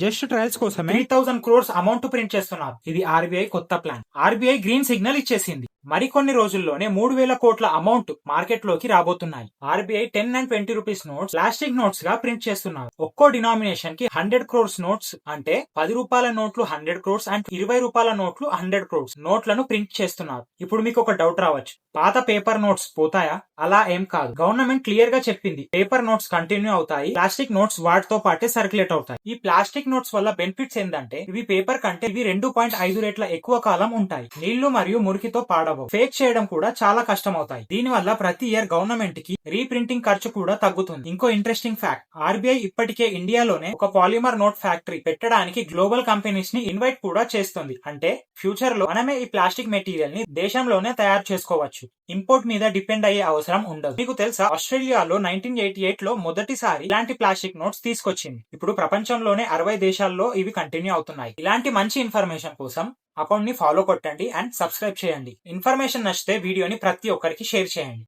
Just trials కోసమే 3000 crores amount print చేస్తున్నారు. ఇది ఆర్బీఐ కొత్త ప్లాన్. ఆర్బీఐ గ్రీన్ సిగ్నల్ ఇచ్చేసింది. మరికొన్ని రోజుల్లోనే 3000 కోట్ల అమౌంట్ మార్కెట్ లోకి రాబోతున్నాయి. RBI 10 and 20 rupees notes plastic notes గా ప్రింట్ చేస్తున్నారు. ఒక్కో డినామినేషన్ కి 100 crores నోట్స్ అంటే 10 రూపాయల నోట్లు 100 crores అండ్ 20 రూపాయల నోట్లు 100 crores నోట్లను ప్రింట్ చేస్తున్నారు. ఇప్పుడు మీకు ఒక డౌట్ రావచ్చు, పాత పేపర్ నోట్స్ పోతాయా? అలా ఏం కాదు. గవర్నమెంట్ క్లియర్ గా చెప్పింది, పేపర్ నోట్స్ కంటిన్యూ అవుతాయి, ప్లాస్టిక్ నోట్స్ వాటితో పాటే సర్క్యులేట్ అవుతాయి. ఈ ప్లాస్టిక్ నోట్స్ వల్ల బెనిఫిట్స్ ఏంటంటే ఇవి పేపర్ కంటే ఇవి 2.5 రెట్ల ఎక్కువ కాలం ఉంటాయి. నీళ్లు మరియు మురికితో పాడవు. ఫేక్ చేయడం కూడా చాలా కష్టం అవుతాయి. దీని వల్ల ప్రతి ఇయర్ గవర్నమెంట్ కి రీప్రింటింగ్ ఖర్చు కూడా తగ్గుతుంది. ఇంకో ఇంట్రెస్టింగ్ ఫ్యాక్ట్, ఆర్బీఐ ఇప్పటికే ఇండియాలోనే ఒక పాలిమర్ నోట్ ఫ్యాక్టరీ పెట్టడానికి గ్లోబల్ కంపెనీస్ ని ఇన్వైట్ కూడా చేస్తుంది. అంటే ఫ్యూచర్ లో మనమే ఈ ప్లాస్టిక్ మెటీరియల్ ని దేశంలోనే తయారు చేసుకోవచ్చు. ఇంపోర్ట్ మీద డిపెండ్ అయ్యే అవసరం ఉండదు. మీకు తెలుసా, ఆస్ట్రేలియాలో 1988 లో మొదటిసారి ఇలాంటి ప్లాస్టిక్ నోట్స్ తీసుకొచ్చింది. ఇప్పుడు ప్రపంచంలోనే 60 దేశాల్లో ఇవి కంటిన్యూ అవుతున్నాయి. ఇలాంటి మంచి ఇన్ఫర్మేషన్ కోసం అకౌంట్ ని ఫాలో కొట్టండి అండ్ సబ్స్క్రైబ్ చేయండి. ఇన్ఫర్మేషన్ నచ్చితే వీడియోని ప్రతి ఒక్కరికి షేర్ చేయండి.